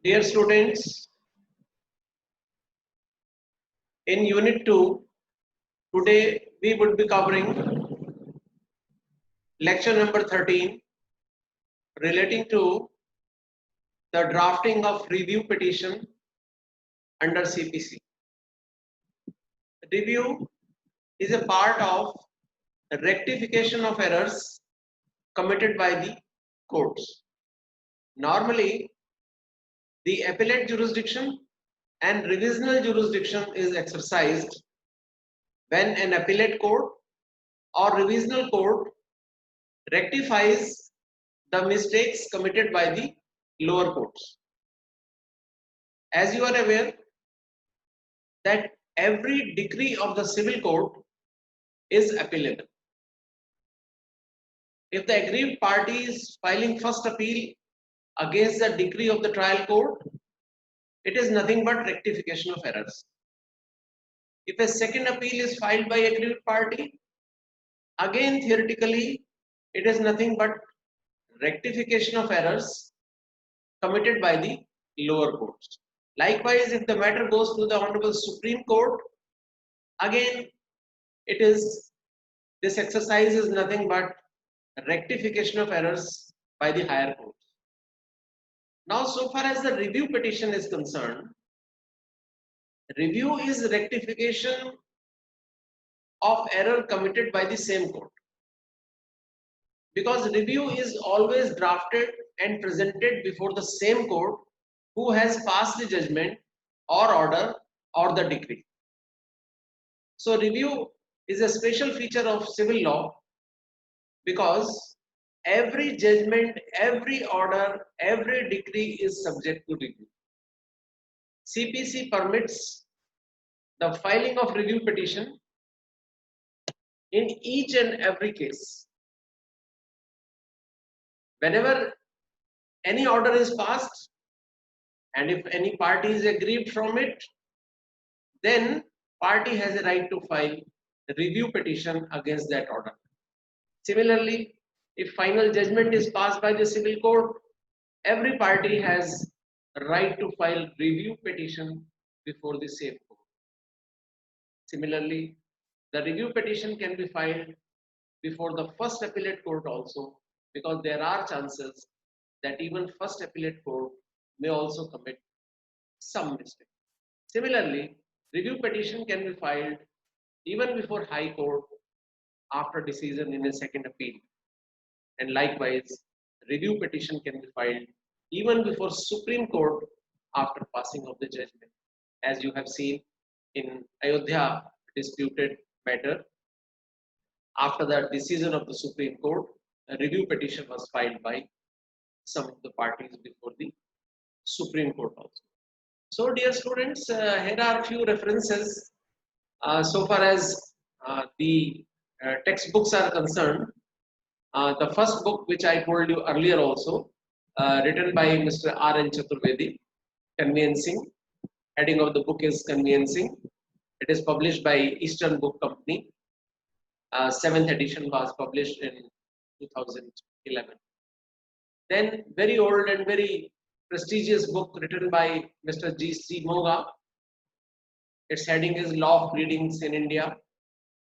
Dear students, in Unit 2, today we would be covering lecture number 13 relating to the drafting of review petition under CPC. Review is a part of rectification of errors committed by the courts. Normally, the appellate jurisdiction and revisional jurisdiction is exercised when an appellate court or revisional court rectifies the mistakes committed by the lower courts. As you are aware that every decree of the civil court is appealable. If the aggrieved party is filing first appeal against the decree of the trial court, it is nothing but rectification of errors. If a second appeal is filed by aggrieved party, again theoretically it is nothing but rectification of errors committed by the lower courts. Likewise, if the matter goes to the Honorable Supreme Court, again this exercise is nothing but rectification of errors by the higher courts. Now, so far as the review petition is concerned, review is rectification of error committed by the same court, because review is always drafted and presented before the same court who has passed the judgment or order or the decree. So review is a special feature of civil law because every judgment, every order, every decree is subject to review. CPC permits the filing of review petition in each and every case. Whenever any order is passed and if any party is aggrieved from it, then party has a right to file a review petition against that order. Similarly, if final judgment is passed by the civil court, every party has a right to file review petition before the same court. Similarly, the review petition can be filed before the first appellate court also, because there are chances that even first appellate court may also commit some mistake. Similarly, review petition can be filed even before High Court after decision in a second appeal. And likewise, review petition can be filed even before Supreme Court after passing of the judgment. As you have seen in Ayodhya disputed matter, after the decision of the Supreme Court, a review petition was filed by some of the parties before the Supreme Court also. So dear students, here are a few references so far as the textbooks are concerned. The first book which I told you earlier also, written by Mr. R.N. Chaturvedi, Conveyancing. Heading of the book is Conveyancing. It is published by Eastern Book Company. 7th edition was published in 2011. Then very old and very prestigious book written by Mr. G.C. Moga. Its heading is Law of Pleadings in India.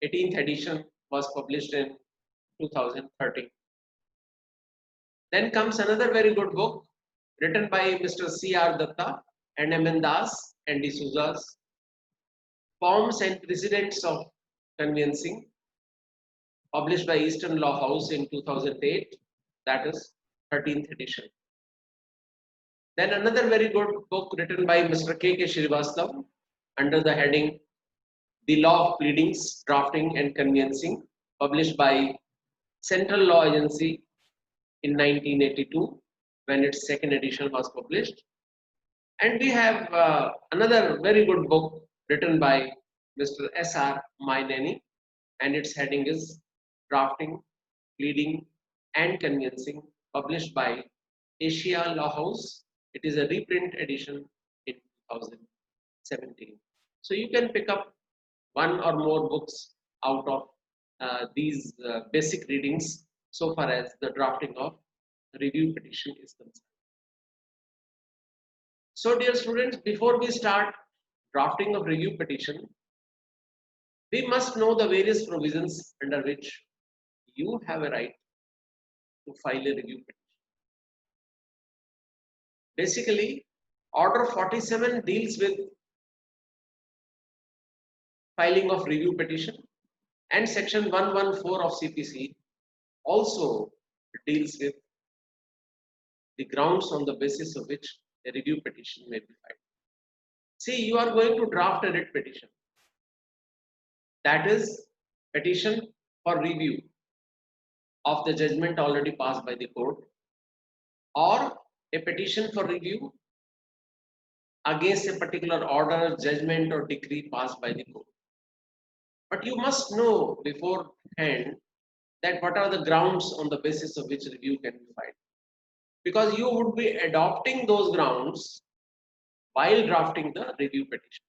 18th edition was published in 2013. Then comes another very good book written by Mr. C.R. Datta and M.N. Das and D. Souza's Forms and Precedents of Conveyancing, published by Eastern Law House in 2008, that is 13th edition. Then another very good book written by Mr. K.K. Srivastava under the heading The Law of Pleadings, Drafting and Conveyancing, published by Central Law Agency in 1982 when its second edition was published. And we have another very good book written by Mr. S.R. Maineni, and its heading is Drafting, Pleading and Conveyancing, published by Asia Law House. It is a reprint edition in 2017. So you can pick up one or more books out of these basic readings so far as the drafting of review petition is concerned. So dear students, before we start drafting of review petition, we must know the various provisions under which you have a right to file a review petition. Basically, Order 47 deals with filing of review petition, and Section 114 of CPC also deals with the grounds on the basis of which a review petition may be filed. See, you are going to draft a writ petition. That is petition for review of the judgment already passed by the court, or a petition for review against a particular order, judgment or decree passed by the court. But you must know beforehand that what are the grounds on the basis of which review can be filed. Because you would be adopting those grounds while drafting the review petition.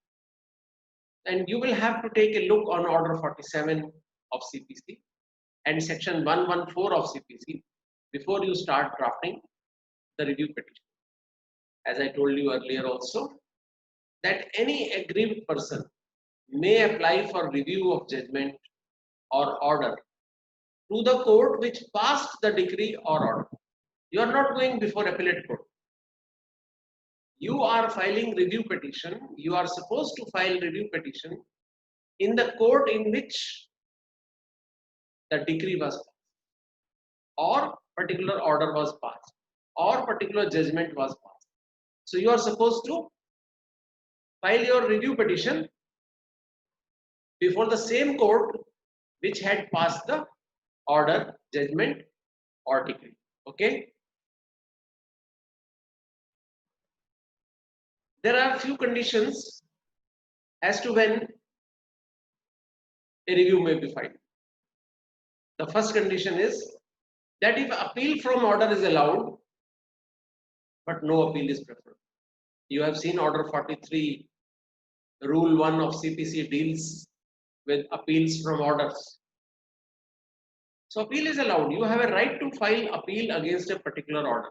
And you will have to take a look on Order 47 of CPC and Section 114 of CPC before you start drafting the review petition. As I told you earlier also, that any aggrieved person may apply for review of judgment or order to the court which passed the decree or order. You are not going before appellate court. You are filing review petition. You are supposed to file review petition in the court in which the decree was passed, or particular order was passed, or particular judgment was passed. So you are supposed to file your review petition before the same court which had passed the order, judgment or decree. Okay. There are a few conditions as to when a review may be filed. The first condition is that if appeal from order is allowed, but no appeal is preferred. You have seen Order 43, Rule 1 of CPC deals with appeals from orders. So appeal is allowed. You have a right to file appeal against a particular order.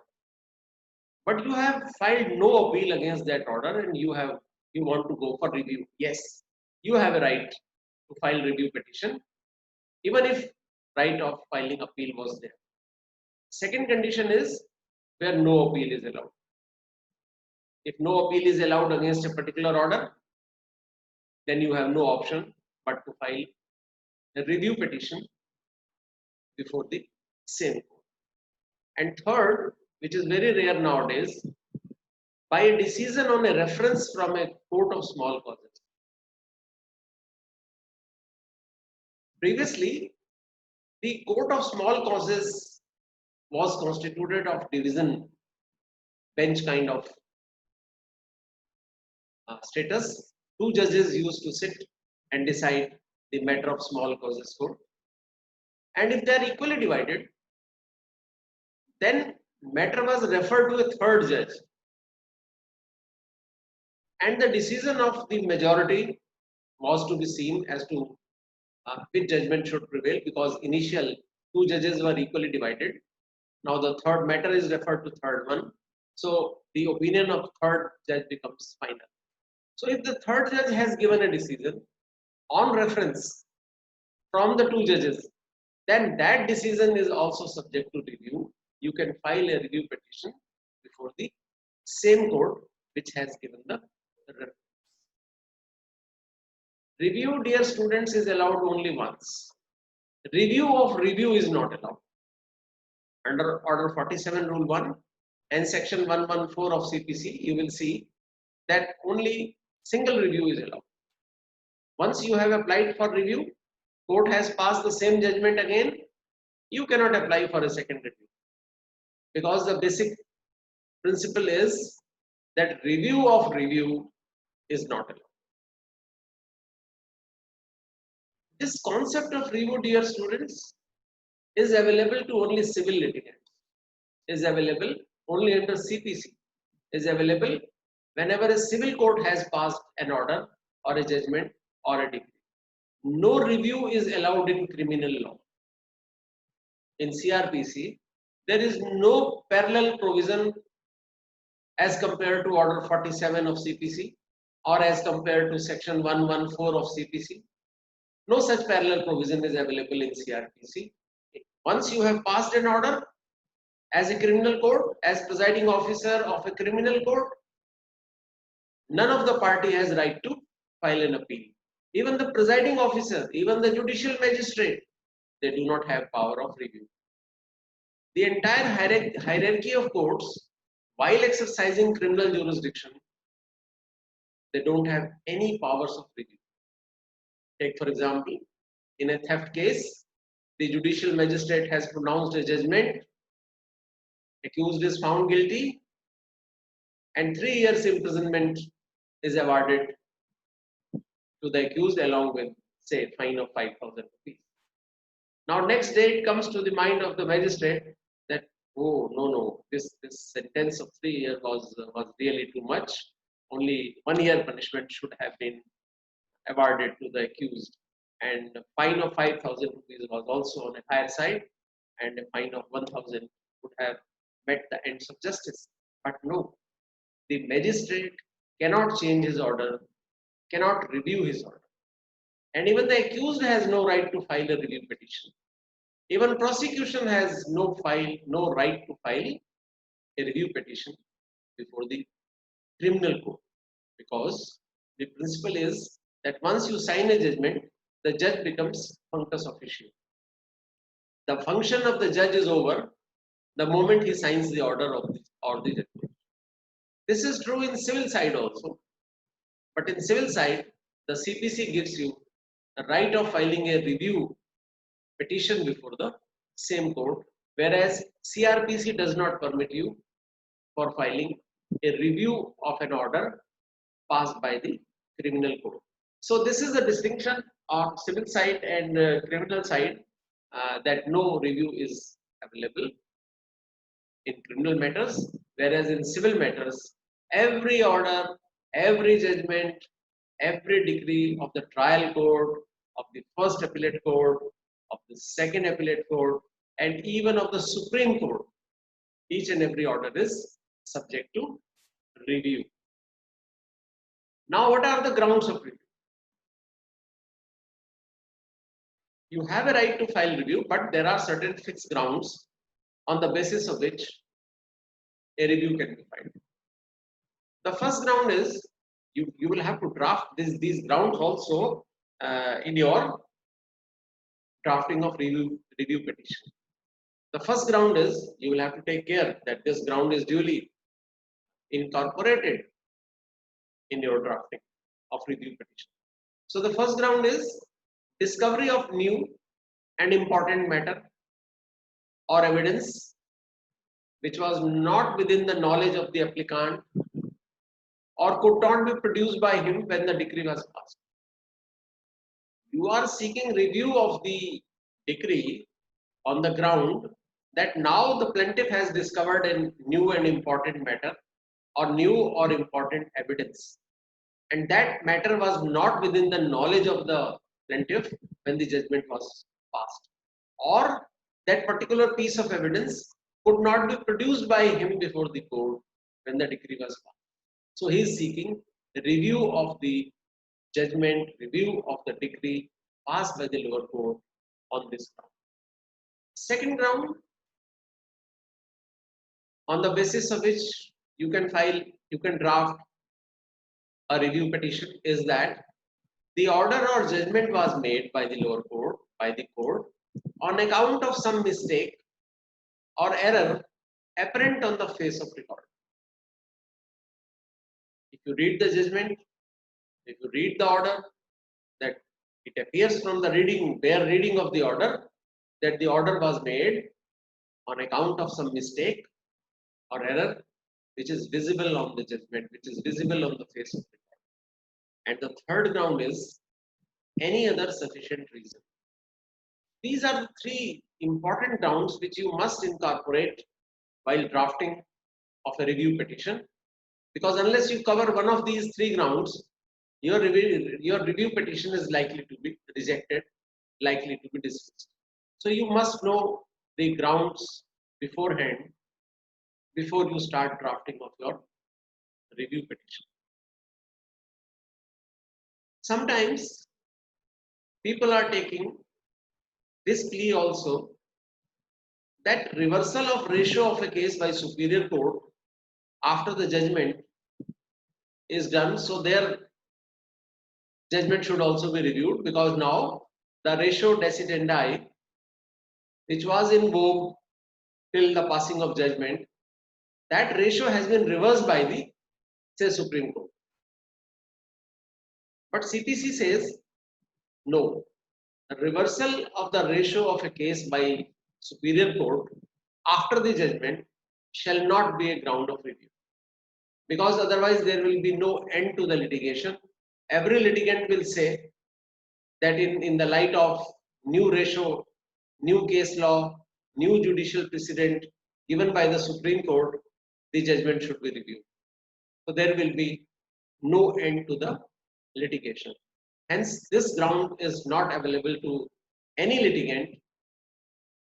But you have filed no appeal against that order and you want to go for review. Yes, you have a right to file review petition, even if right of filing appeal was there. Second condition is where no appeal is allowed. If no appeal is allowed against a particular order, then you have no option but to file a review petition before the same court. And third, which is very rare nowadays, by a decision on a reference from a court of small causes. Previously, the court of small causes was constituted of division bench kind of status. Two judges used to sit and decide the matter of small causes court. And if they are equally divided, then matter was referred to a third judge. And the decision of the majority was to be seen as to which judgment should prevail, because initial two judges were equally divided. Now the third matter is referred to third one. So the opinion of third judge becomes final. So if the third judge has given a decision on reference from the two judges, then that decision is also subject to review. You can file a review petition before the same court which has given the reference. Review, dear students, is allowed only once. Review of review is not allowed. Under Order 47 Rule 1 and Section 114 of CPC, you will see that only single review is allowed. Once you have applied for review, court has passed the same judgment again, you cannot apply for a second review. Because the basic principle is that review of review is not allowed. This concept of review, dear students, is available to only civil litigants, is available only under CPC, is available whenever a civil court has passed an order or a judgment or a decree. No review is allowed in criminal law. In CRPC, there is no parallel provision as compared to Order 47 of CPC or as compared to Section 114 of CPC. No such parallel provision is available in CRPC. Once you have passed an order as a criminal court, as presiding officer of a criminal court, none of the party has right to file an appeal. Even the presiding officer, even the judicial magistrate, they do not have power of review. The entire hierarchy of courts, while exercising criminal jurisdiction, they don't have any powers of review. Take for example, in a theft case, the judicial magistrate has pronounced a judgment, accused is found guilty, and 3 years imprisonment is awarded to the accused along with, say, a fine of 5,000 rupees. Now, next day it comes to the mind of the magistrate that, oh, no, this sentence of 3 years was really too much. Only 1 year punishment should have been awarded to the accused. And a fine of 5,000 rupees was also on a higher side, and a fine of 1,000 would have met the ends of justice. But no, the magistrate cannot change his order, cannot review his order. And even the accused has no right to file a review petition. Even prosecution has no right to file a review petition before the criminal court, because the principle is that once you sign a judgment, the judge becomes functus officio. The function of the judge is over the moment he signs the order of the judgment. This is true in civil side also, but in civil side, the CPC gives you the right of filing a review petition before the same court, whereas CRPC does not permit you for filing a review of an order passed by the criminal court. So this is the distinction of civil side and criminal side, that no review is available in criminal matters, whereas in civil matters, every order, every judgment, every decree of the trial court, of the first appellate court, of the second appellate court, and even of the Supreme Court, each and every order is subject to review. Now, what are the grounds of review? You have a right to file review, but there are certain fixed grounds on the basis of which a review can be filed. The first ground is you will have to draft these grounds also in your drafting of review petition. The first ground is you will have to take care that this ground is duly incorporated in your drafting of review petition. So the first ground is discovery of new and important matter or evidence which was not within the knowledge of the applicant or could not be produced by him when the decree was passed. You are seeking review of the decree on the ground that now the plaintiff has discovered a new and important matter or new or important evidence, and that matter was not within the knowledge of the plaintiff when the judgment was passed, or that particular piece of evidence could not be produced by him before the court when the decree was passed. So he is seeking the review of the judgment, review of the decree passed by the lower court on this ground. Second ground, on the basis of which you can draft a review petition, is that the order or judgment was made by the lower court, by the court, on account of some mistake or error apparent on the face of record. If you read the judgment, if you read the order, that it appears from the bare reading of the order, that the order was made on account of some mistake or error which is visible on the judgment, which is visible on the face of the record. And the third ground is any other sufficient reason. These are the three important grounds which you must incorporate while drafting of a review petition, because unless you cover one of these three grounds, your review petition is likely to be rejected, likely to be dismissed. So you must know the grounds beforehand before you start drafting of your review petition. Sometimes people are taking this plea also that reversal of ratio of a case by superior court after the judgment is done, so their judgment should also be reviewed, because now the ratio decidendi, which was in vogue till the passing of judgment, that ratio has been reversed by the, say, Supreme Court. But CPC says no. The reversal of the ratio of a case by superior court after the judgment shall not be a ground of review, because otherwise there will be no end to the litigation. Every litigant will say that in the light of new ratio, new case law, new judicial precedent given by the Supreme Court, the judgment should be reviewed. So there will be no end to the litigation. Hence, this ground is not available to any litigant,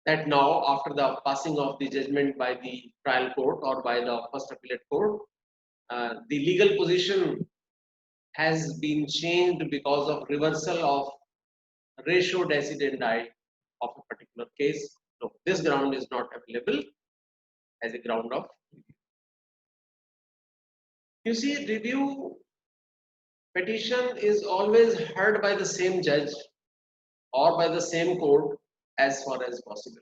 that now after the passing of the judgment by the trial court or by the first appellate court, the legal position has been changed because of reversal of ratio decidendi of a particular case. No, this ground is not available as a ground of review. You see, review petition is always heard by the same judge or by the same court as far as possible.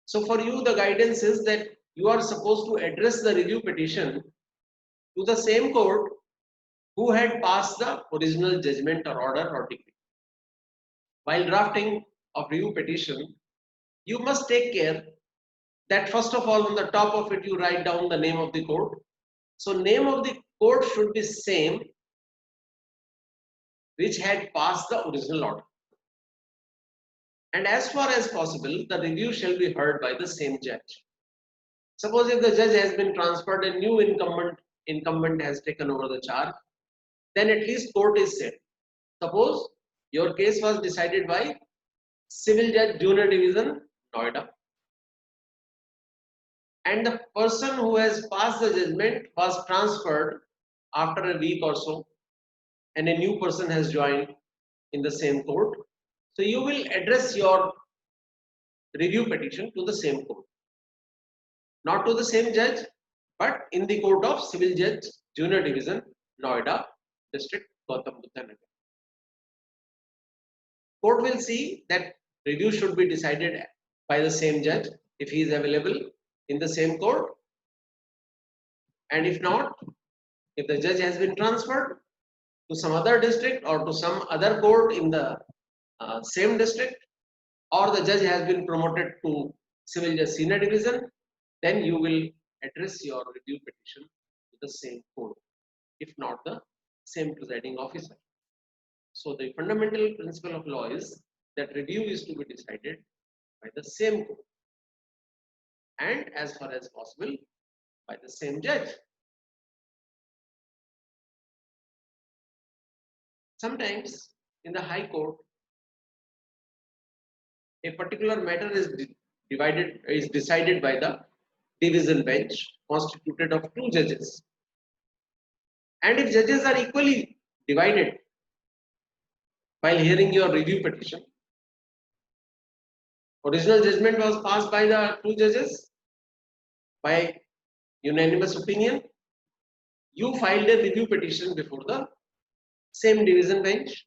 So for you, the guidance is that you are supposed to address the review petition to the same court who had passed the original judgment or order or decree. While drafting of review petition, you must take care that first of all on the top of it you write down the name of the court. So name of the court should be same which had passed the original order. And as far as possible, the review shall be heard by the same judge. Suppose if the judge has been transferred, a new incumbent has taken over the charge, then at least court is set. Suppose your case was decided by Civil Judge Junior Division, Noida, and the person who has passed the judgment was transferred after a week or so, and a new person has joined in the same court. So you will address your review petition to the same court, not to the same judge, but in the court of Civil Judge Junior Division, Noida District, Gautam Buddha Nagar. Court will see that review should be decided by the same judge if he is available in the same court, and if not, if the judge has been transferred to some other district or to some other court in the same district, or the judge has been promoted to Civil Judge Senior Division, then you will address your review petition to the same court, if not the same presiding officer. So the fundamental principle of law is that review is to be decided by the same court, and as far as possible by the same judge. Sometimes in the High Court, a particular matter is decided by the division bench constituted of two judges. And if judges are equally divided while hearing your review petition, original judgment was passed by the two judges by unanimous opinion, you filed a review petition before the same division bench,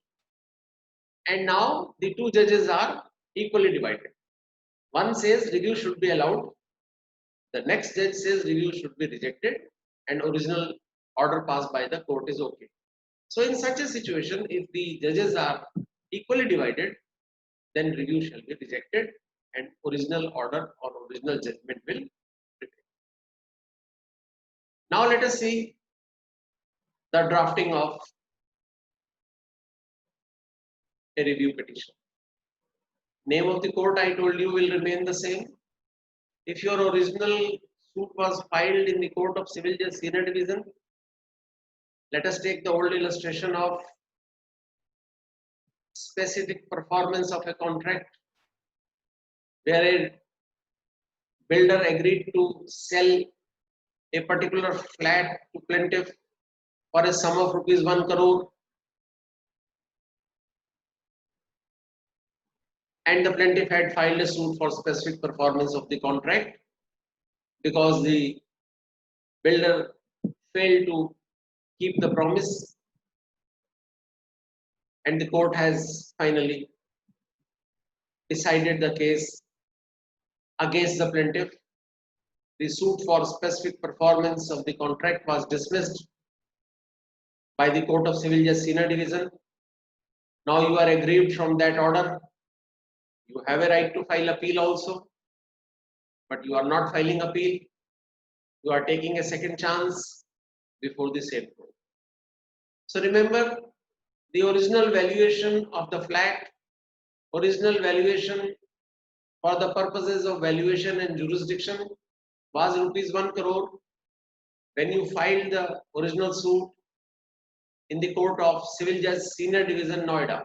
and now the two judges are equally divided. One says review should be allowed, the next judge says review should be rejected, and original order passed by the court is okay. So in such a situation, if the judges are equally divided, then review shall be rejected and original order or original judgment will prevail. Now let us see the drafting of a review petition. Name of the court, I told you, will remain the same. If your original suit was filed in the court of Civil Judge Senior Division, let us take the old illustration of specific performance of a contract where a builder agreed to sell a particular flat to plaintiff for a sum of rupees 1 crore, and the plaintiff had filed a suit for specific performance of the contract because the builder failed to keep the promise, and the court has finally decided the case against the plaintiff. The suit for specific performance of the contract was dismissed by the Court of Civil Justice Senior Division. Now you are aggrieved from that order. You have a right to file appeal also, but you are not filing appeal. You are taking a second chance before the same court. So remember, the original valuation of the flat, original valuation for the purposes of valuation and jurisdiction was rupees 1 crore when you filed the original suit in the Court of Civil Justice Senior Division, Noida,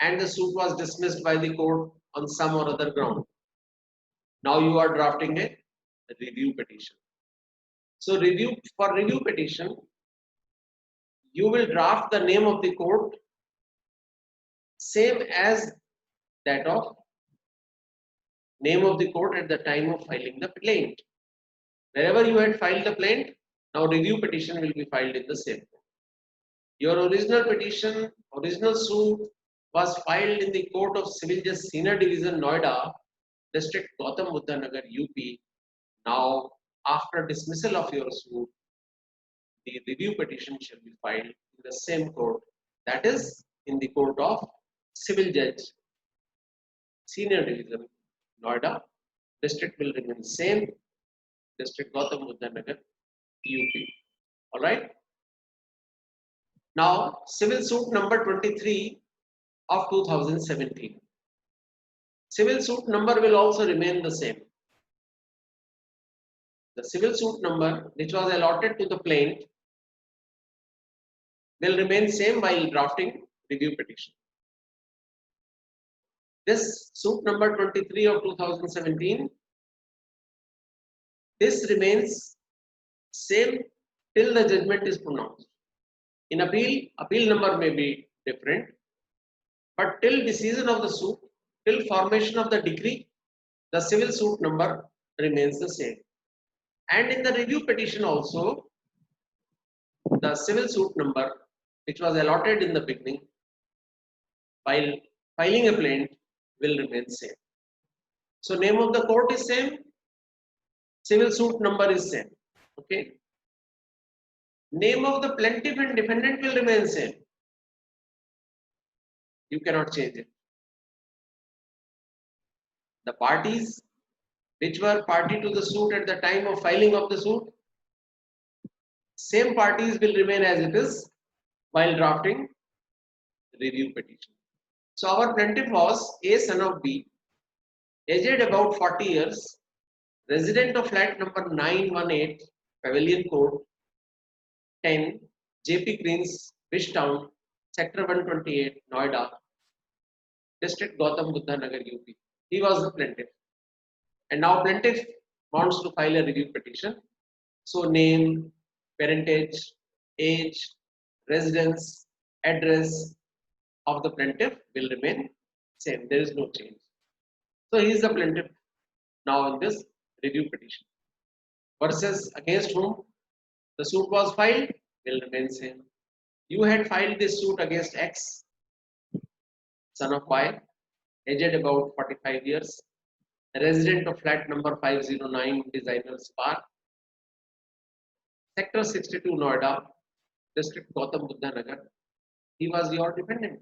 and the suit was dismissed by the court on some or other ground. Now you are drafting a review petition. So for review petition, you will draft the name of the court same as that of name of the court at the time of filing the plaint. Wherever you had filed the plaint, now review petition will be filed in the same court. Your original petition, original suit was filed in the Court of Civil Justice Senior Division, Noida, District Gautam Buddha Nagar, UP. Now, after dismissal of your suit, the review petition shall be filed in the same court, that is, in the Court of Civil Judge Senior Division, Noida. District will remain same, District Gautam Buddha Nagar, UP. All right. Now, civil suit number 23 of 2017. Civil suit number will also remain the same. The civil suit number which was allotted to the plaintiff will remain same while drafting review petition. This suit number 23 of 2017, this remains same till the judgment is pronounced. In appeal, appeal number may be different, but till decision of the suit, till formation of the decree, the civil suit number remains the same. And in the review petition also, the civil suit number which was allotted in the beginning while filing a plaint will remain same. So name of the court is same, civil suit number is same. Okay. Name of the plaintiff and defendant will remain same. You cannot change it. The parties which were party to the suit at the time of filing of the suit, same parties will remain as it is while drafting review petition. So our plaintiff was A, son of B, aged about 40 years, resident of flat number 918, Pavilion Court, 10, JP Greens, Fishtown, Sector 128, Noida, District Gautam Buddha Nagar, UP. He was the plaintiff. And now plaintiff wants to file a review petition. So name, parentage, age, residence, address of the plaintiff will remain same. There is no change. So he is the plaintiff now in this review petition. Versus against whom the suit was filed will remain same. You had filed this suit against X, son of Y, aged about 45 years, resident of flat number 509, Designers Park, Sector 62, Noida, District Gautam Buddha Nagar. He was your defendant.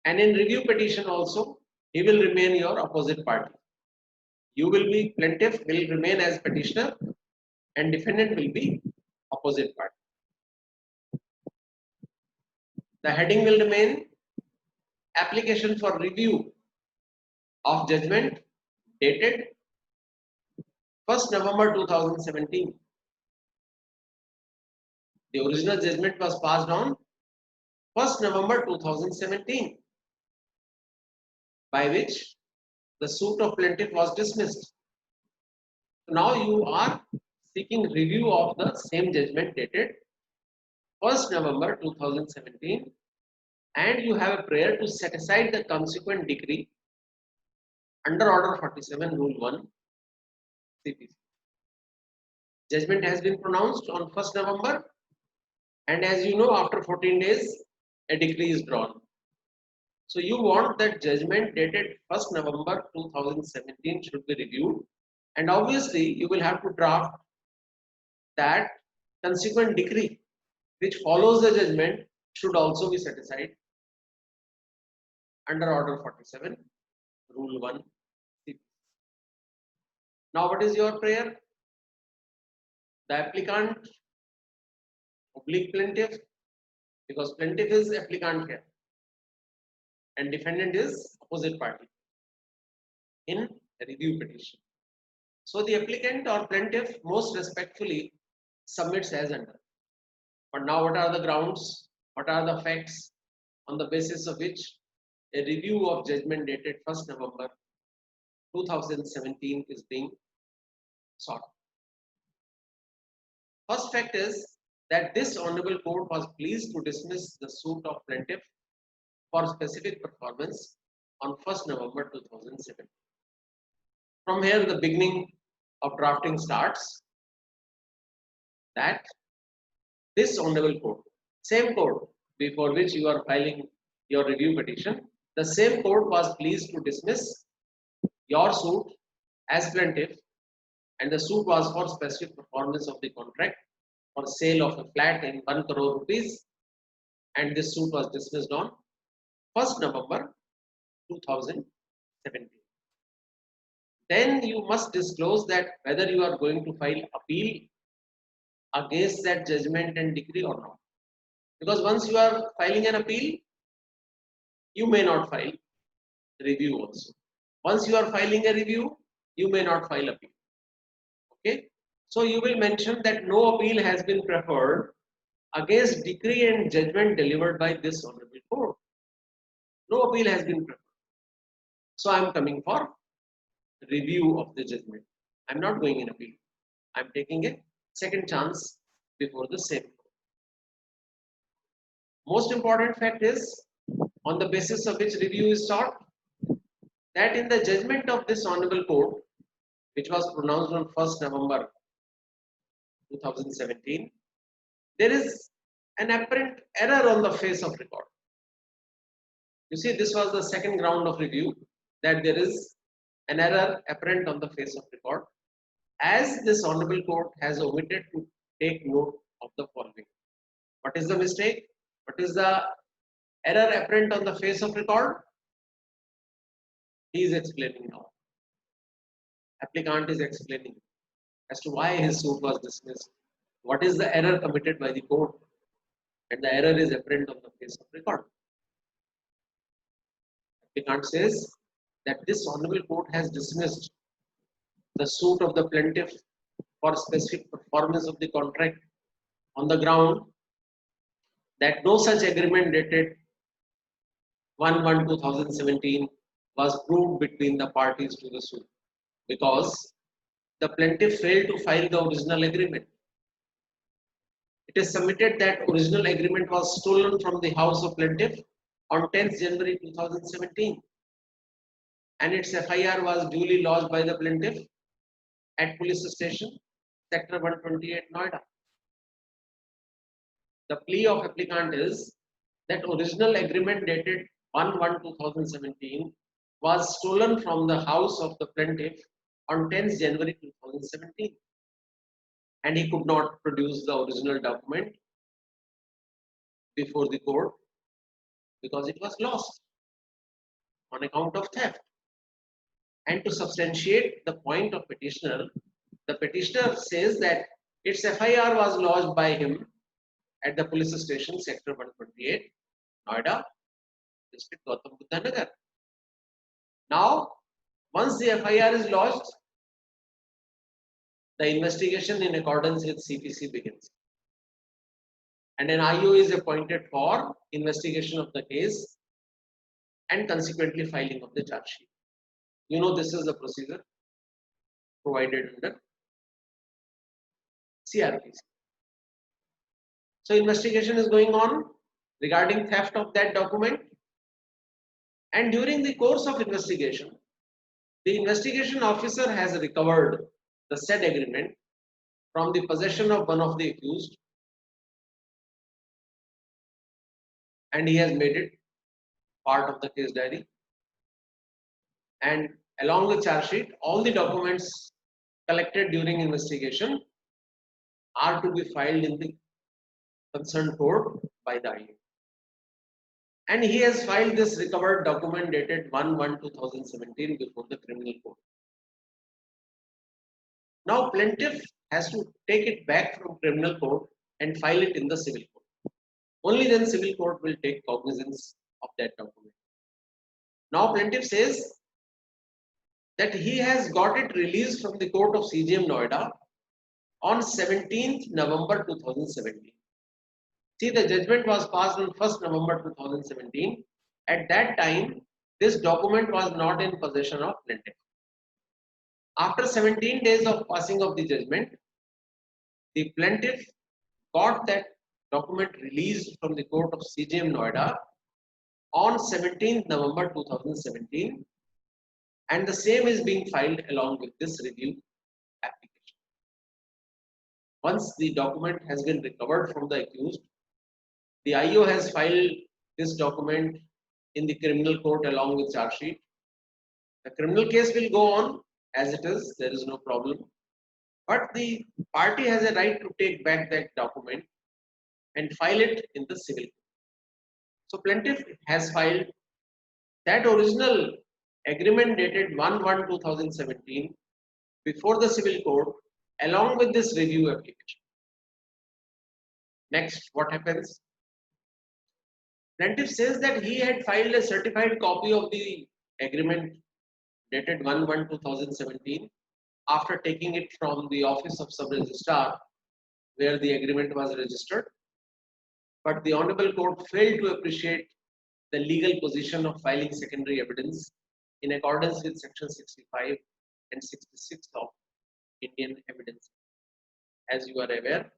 And in review petition also, he will remain your opposite party. You will be, plaintiff will remain as petitioner and defendant will be opposite party. The heading will remain application for review of judgment dated 1st November 2017. The original judgment was passed on 1st November 2017, by which the suit of plaintiff was dismissed. So now you are seeking review of the same judgment dated 1st November 2017, and you have a prayer to set aside the consequent decree under Order 47 Rule 1 CPC. Judgment has been pronounced on 1st November, and as you know, after 14 days, a decree is drawn. So you want that judgment dated 1st November 2017 should be reviewed, and obviously you will have to draft that consequent decree which follows the judgment should also be set aside under Order 47 Rule 1 CPC. Now what is your prayer? The applicant oblique plaintiff, because plaintiff is applicant here and defendant is opposite party in a review petition. So the applicant or plaintiff most respectfully submits as under. But now what are the grounds? What are the facts on the basis of which a review of judgment dated 1st November 2017 is being sought? First fact is that this honorable court was pleased to dismiss the suit of plaintiff for specific performance on 1st November 2017. From here, the beginning of drafting starts, that this honorable court, same court before which you are filing your review petition, the same court was pleased to dismiss your suit as plaintiff, and the suit was for specific performance of the contract for sale of a flat in 1 crore rupees, and this suit was dismissed on 1st November 2017. Then you must disclose that whether you are going to file appeal against that judgment and decree or not. Because once you are filing an appeal, you may not file review also. Once you are filing a review, you may not file appeal. Okay? So you will mention that no appeal has been preferred against decree and judgment delivered by this honorable court. No appeal has been preferred. So I am coming for review of the judgment. I am not going in appeal. I am taking a second chance before the same court. Most important fact is, on the basis of which review is sought, that in the judgment of this honorable court, which was pronounced on 1st November 2017, there is an apparent error on the face of record. You see, this was the second ground of review, that there is an error apparent on the face of record, as this honorable court has omitted to take note of the following. What is the mistake? What is the error apparent on the face of record? He is explaining now. Applicant is explaining as to why his suit was dismissed. What is the error committed by the court? And the error is apparent on the face of record. Applicant says that this honorable court has dismissed the suit of the plaintiff for specific performance of the contract on the ground that no such agreement dated 1/1/2017 was proved between the parties to the suit, because the plaintiff failed to file the original agreement. It is submitted that original agreement was stolen from the house of plaintiff on 10th January 2017, and its FIR was duly lodged by the plaintiff at police station, sector 128, Noida. The plea of applicant is that original agreement dated 1/1/2017 was stolen from the house of the plaintiff on 10th January 2017, and he could not produce the original document before the court because it was lost on account of theft. And to substantiate the point of petitioner, the petitioner says that its FIR was lodged by him at the police station, sector 128, Noida, district Gautam Buddha Nagar. Now, once the FIR is lodged, the investigation in accordance with CPC begins, and an IO is appointed for investigation of the case and consequently filing of the charge sheet. You know, this is the procedure provided under CRPC. So investigation is going on regarding theft of that document, and during the course of investigation, the investigation officer has recovered the said agreement from the possession of one of the accused, and he has made it part of the case diary. And along with charge sheet, all the documents collected during investigation are to be filed in the concerned court by the IO. And he has filed this recovered document dated 1/1/2017 before the criminal court. Now plaintiff has to take it back from criminal court and file it in the civil court. Only then civil court will take cognizance of that document. Now plaintiff says that he has got it released from the court of CGM Noida on 17th November 2017. See, the judgment was passed on 1st November 2017. At that time, this document was not in possession of plaintiff. After 17 days of passing of the judgment, the plaintiff got that document released from the court of CGM Noida on 17th November 2017, and the same is being filed along with this review application. Once the document has been recovered from the accused, the IO has filed this document in the criminal court along with charge sheet. The criminal case will go on as it is, there is no problem. But the party has a right to take back that document and file it in the civil court. So plaintiff has filed that original agreement dated 1/1/2017 before the civil court along with this review application. Next, what happens? Plaintiff says that he had filed a certified copy of the agreement dated 1/1/2017 after taking it from the office of sub-registrar where the agreement was registered. But the Honorable Court failed to appreciate the legal position of filing secondary evidence in accordance with section 65 and 66 of Indian Evidence. As you are aware,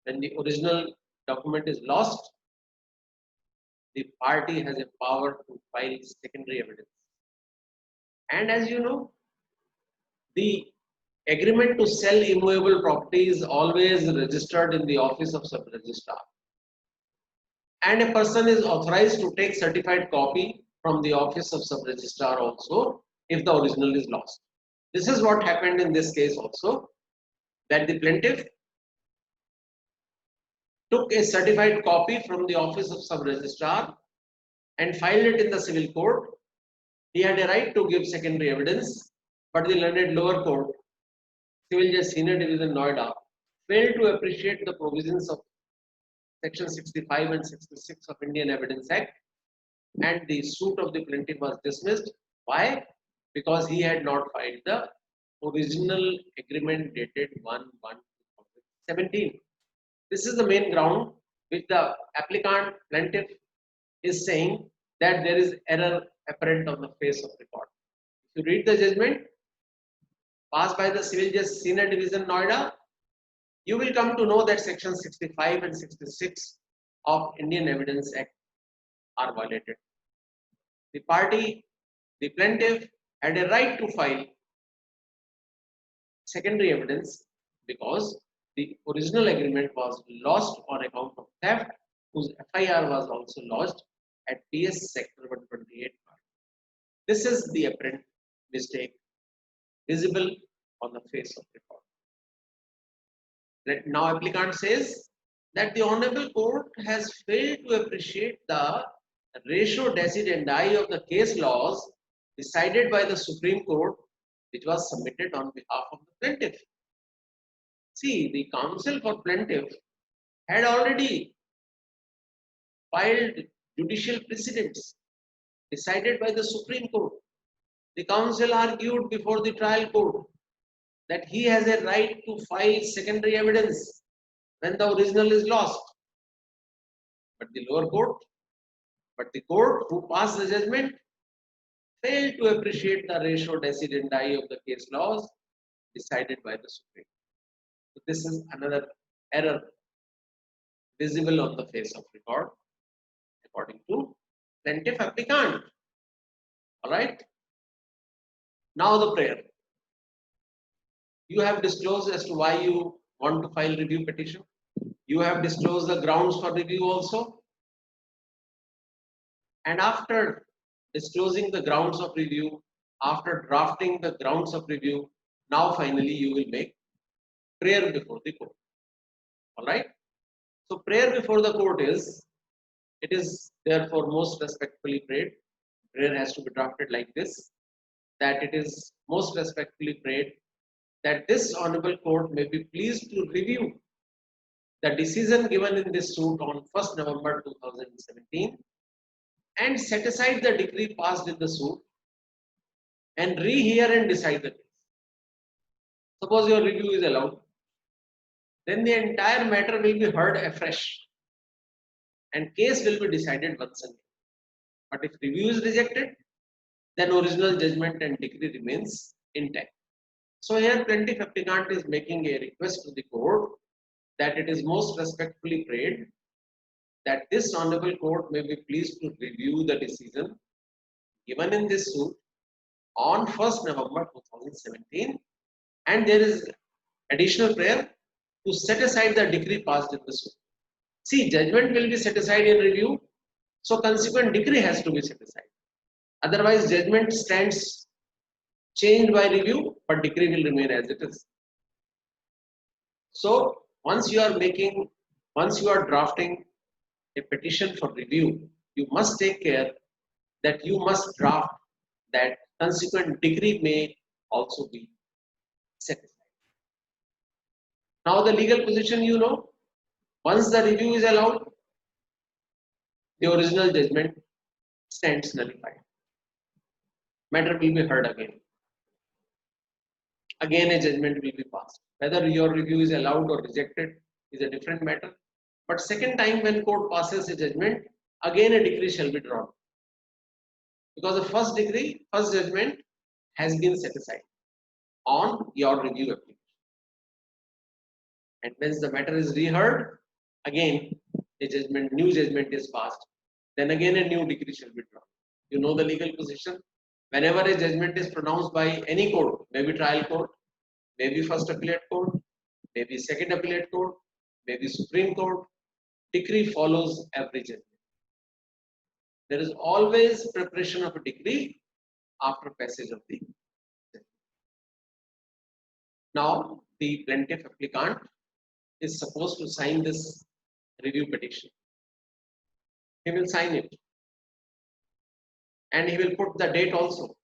when the original document is lost, the party has a power to file secondary evidence. And as you know, the agreement to sell immovable property is always registered in the office of sub-registrar. And a person is authorized to take certified copy from the office of sub-registrar also if the original is lost. This is what happened in this case also, that the plaintiff took a certified copy from the office of sub-registrar and filed it in the civil court. He had a right to give secondary evidence, but the learned lower court, Civil Judge Senior Division Noida, failed to appreciate the provisions of section 65 and 66 of Indian Evidence Act, and the suit of the plaintiff was dismissed. Why? Because he had not filed the original agreement dated 1/1/2017. This is the main ground which the applicant plaintiff is saying that there is error apparent on the face of record. If you read the judgment passed by the Civil Judge Senior Division Noida, you will come to know that section 65 and 66 of Indian Evidence Act are violated. The party, the plaintiff, had a right to file secondary evidence because the original agreement was lost on account of theft, whose FIR was also lodged at PS Sector 128. This is the apparent mistake visible on the face of record. Now applicant says that the Honorable Court has failed to appreciate the ratio decidendi of the case laws decided by the Supreme Court, which was submitted on behalf of the plaintiff. See, the counsel for plaintiff had already filed judicial precedents decided by the Supreme Court. The counsel argued before the trial court that he has a right to file secondary evidence when the original is lost. But the court who passed the judgment failed to appreciate the ratio decidendi of the case laws decided by the Supreme Court. So this is another error visible on the face of record according to plaintiff applicant. All right. Now the prayer. You have disclosed as to why you want to file review petition. You have disclosed the grounds for review also. And after disclosing the grounds of review, after drafting the grounds of review, now finally you will make prayer before the court. All right. So prayer before the court is, it is therefore most respectfully prayed. Prayer has to be drafted like this, that it is most respectfully prayed that this honorable court may be pleased to review the decision given in this suit on 1st November 2017 and set aside the decree passed in the suit and rehear and decide the case. Suppose your review is allowed, then the entire matter will be heard afresh and case will be decided once again. But if review is rejected, then original judgment and decree remains intact. So here plaintiff applicant is making a request to the court that it is most respectfully prayed that this honorable court may be pleased to review the decision given in this suit on 1st November 2017, and there is additional prayer to set aside the decree passed in the suit. See, judgment will be set aside in review, so consequent decree has to be set aside. Otherwise, judgment stands changed by review, but decree will remain as it is. So, once you are drafting a petition for review, you must take care that you must draft that consequent decree may also be set aside. Now the legal position, you know, once the review is allowed, the original judgment stands nullified. Matter will be heard again. Again a judgment will be passed. Whether your review is allowed or rejected is a different matter. But second time when court passes a judgment, again a decree shall be drawn. Because the first judgment has been set aside on your review application. And once the matter is reheard, again a new judgment is passed. Then again a new decree shall be drawn. You know the legal position. Whenever a judgment is pronounced by any court, maybe trial court, maybe first appellate court, maybe second appellate court, maybe Supreme Court, decree follows every judgment. There is always preparation of a decree after passage of the judgment. Now, the plaintiff applicant is supposed to sign this review petition. He will sign it. And he will put the date also.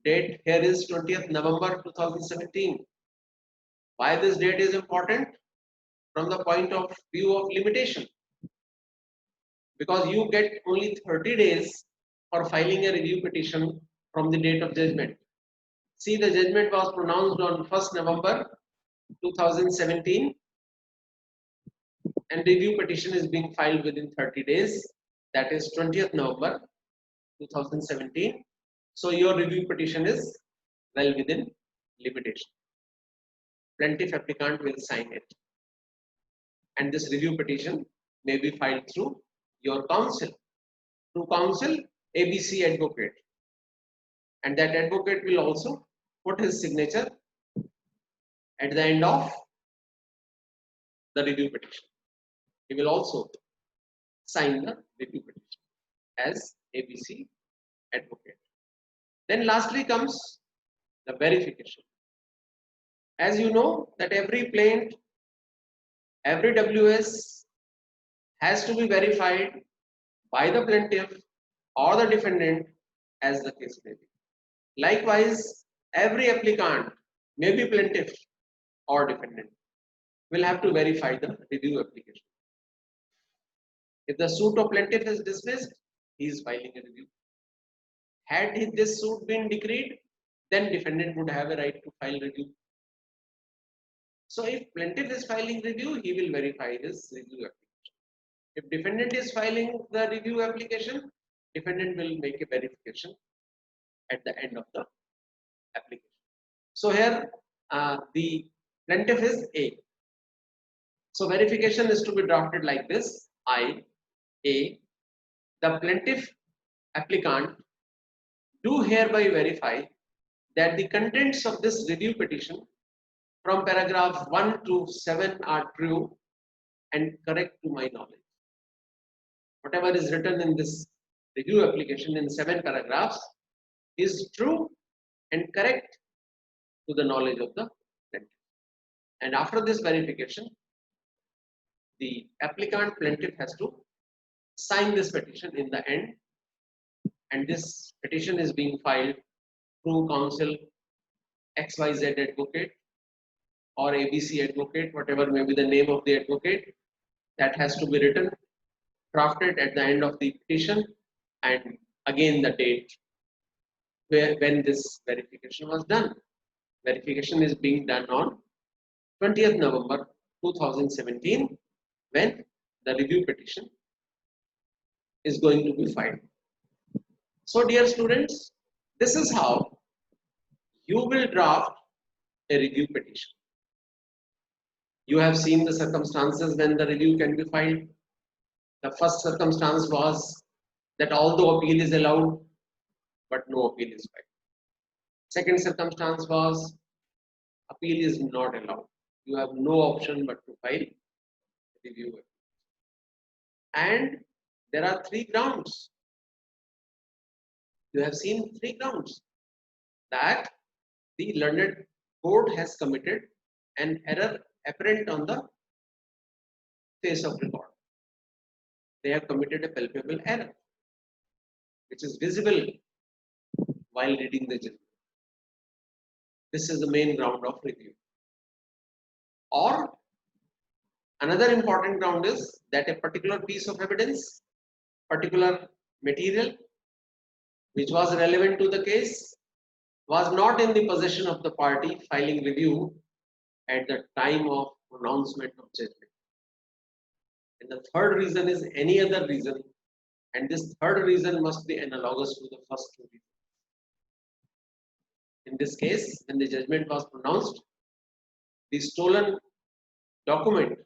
Date here is 20th November 2017. Why this date is important? From the point of view of limitation. Because you get only 30 days for filing a review petition from the date of judgment. See, the judgment was pronounced on 1st November 2017 and review petition is being filed within 30 days. That is 20th November 2017. So your review petition is well within limitation. Plaintiff applicant will sign it. And this review petition may be filed through your counsel. Through counsel, ABC advocate. And that advocate will also put his signature at the end of the review petition. He will also sign the review petition as ABC advocate. Then lastly comes the verification. As you know that every plaint, every WS has to be verified by the plaintiff or the defendant as the case may be. Likewise, every applicant, may be plaintiff or defendant, will have to verify the review application. If the suit of plaintiff is dismissed, he is filing a review. Had this suit been decreed, then defendant would have a right to file review. So if plaintiff is filing review, he will verify his review application. If defendant is filing the review application, defendant will make a verification at the end of the application. So here the Plaintiff is A. So verification is to be drafted like this: I, A, the plaintiff applicant do hereby verify that the contents of this review petition from paragraph 1 to 7 are true and correct to my knowledge. Whatever is written in this review application in 7 paragraphs is true and correct to the knowledge of the plaintiff. And after this verification, the applicant plaintiff has to sign this petition in the end, and this petition is being filed through counsel XYZ advocate or ABC advocate, whatever may be the name of the advocate. That has to be written, drafted at the end of the petition, and again the date when this verification was done. Verification is being done on 20th November 2017 when the review petition is going to be filed. So dear students, this is how you will draft a review petition. You have seen the circumstances when the review can be filed. The first circumstance was that although appeal is allowed, but no appeal is filed. Second circumstance was appeal is not allowed. You have no option but to file review. And there are 3 grounds. You have seen 3 grounds that the learned court has committed an error apparent on the face of record. They have committed a palpable error which is visible while reading the judgment. This is the main ground of review. Or another important ground is that a particular piece of evidence, particular material which was relevant to the case was not in the possession of the party filing review at the time of pronouncement of judgment. And the third reason is any other reason, and this third reason must be analogous to the first 2 reasons. In this case, when the judgment was pronounced, the stolen document,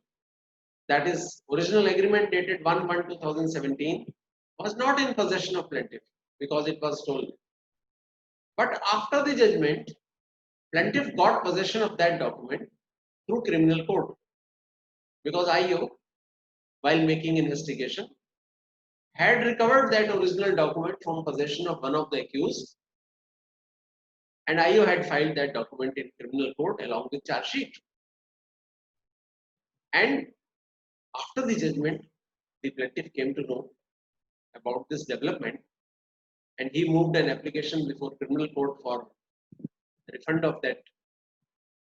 that is original agreement dated 1/1/2017, was not in possession of plaintiff because it was stolen. But after the judgment, plaintiff got possession of that document through criminal court, because IO, while making investigation, had recovered that original document from possession of one of the accused, and IO had filed that document in criminal court along with charge sheet. And after the judgment, the plaintiff came to know about this development, and he moved an application before criminal court for refund of that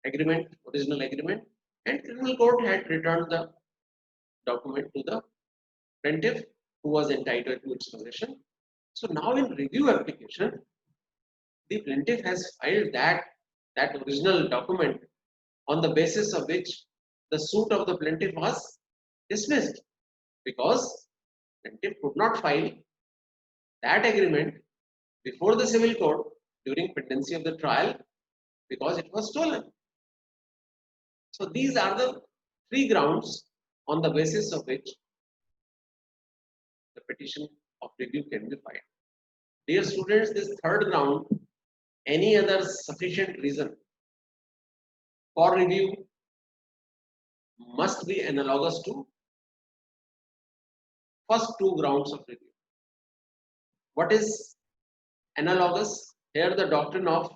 agreement, original agreement, and criminal court had returned the document to the plaintiff who was entitled to its possession. So now in review application, the plaintiff has filed that original document on the basis of which the suit of the plaintiff was dismissed, because plaintiff could not file that agreement before the civil court during pendency of the trial because it was stolen. So these are the 3 grounds on the basis of which the petition of review can be filed. Dear students, this third ground, any other sufficient reason for review, must be analogous to first 2 grounds of review. What is analogous? Here the doctrine of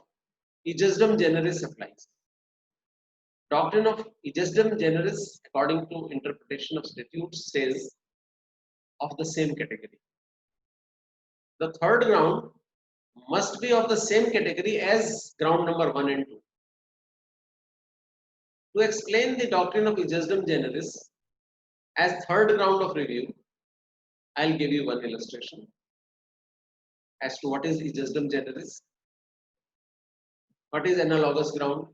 egesdem generis applies. Doctrine of egesdem generis, according to interpretation of statutes, says of the same category. The third ground must be of the same category as ground number 1 and 2. To explain the doctrine of egesdem generis as third ground of review, I'll give you one illustration as to what is egesdem generis, what is analogous ground.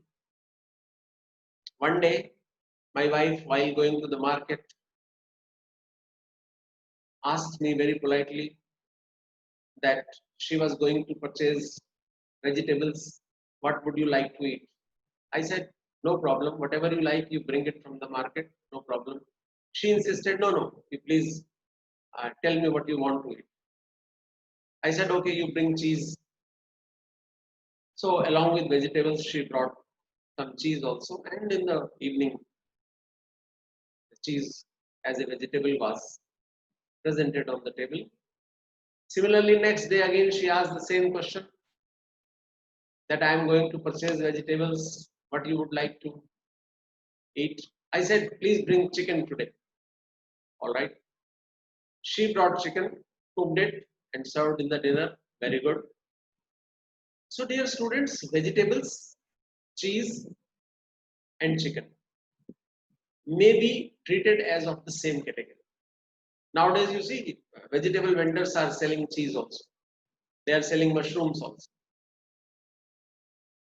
One day, my wife, while going to the market, asked me very politely that she was going to purchase vegetables. What would you like to eat? I said, No problem. Whatever you like, you bring it from the market. No problem. She insisted, no, no, you please tell me what you want to eat. I said, okay, you bring cheese. So along with vegetables, she brought some cheese also. And in the evening, the cheese as a vegetable was presented on the table. Similarly, next day again, she asked the same question that I am going to purchase vegetables, what you would like to eat. I said, please bring chicken today. All right. She brought chicken, cooked it, and served in the dinner. Very good. So, dear students, vegetables, cheese, and chicken may be treated as of the same category. Nowadays, you see, vegetable vendors are selling cheese also. They are selling mushrooms also.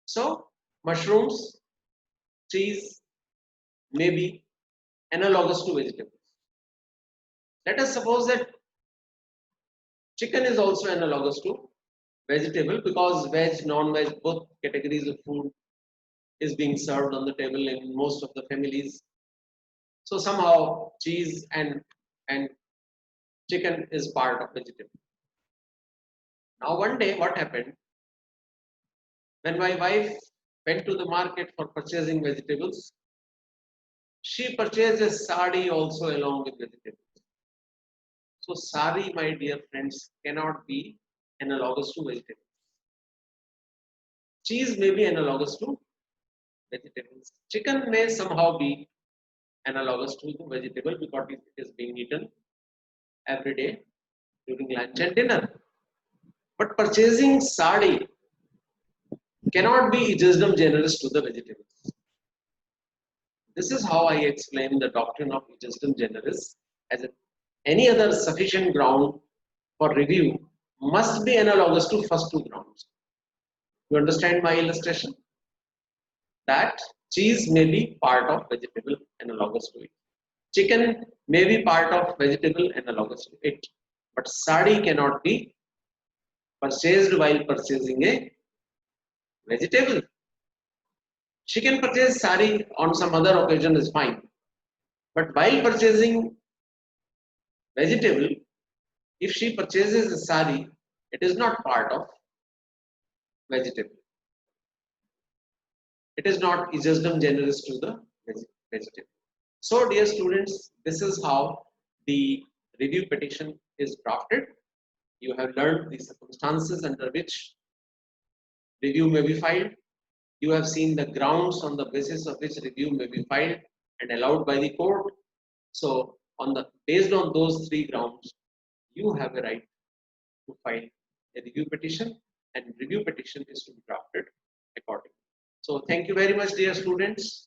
So, mushrooms, cheese may be analogous to vegetables. Let us suppose that chicken is also analogous to vegetable because veg, non-veg, both categories of food is being served on the table in most of the families. So somehow cheese and chicken is part of vegetable. Now one day what happened when my wife went to the market for purchasing vegetables, she purchased a sari also along with vegetables. So sari, my dear friends, cannot be analogous to vegetables. Cheese may be analogous to vegetables. Chicken may somehow be analogous to the vegetable because it is being eaten every day during lunch and dinner. But purchasing sari cannot be wisdom generous to the vegetables. This is how I explain the doctrine of wisdom generous as any other sufficient ground for review must be analogous to first two grounds. You understand my illustration? That cheese may be part of vegetable analogous to it. Chicken may be part of vegetable analogous to it. But sari cannot be purchased while purchasing a vegetable. She can purchase sari on some other occasion is fine. But while purchasing vegetable, if she purchases a sari, it is not part of vegetable. It is not wisdom generous to the vegetable. So dear students, this is how the review petition is drafted. You have learned the circumstances under which review may be filed. You have seen the grounds on the basis of which review may be filed and allowed by the court. So, based on those three grounds, you have a right to file a review petition, and review petition is to be drafted accordingly. So, thank you very much, dear students.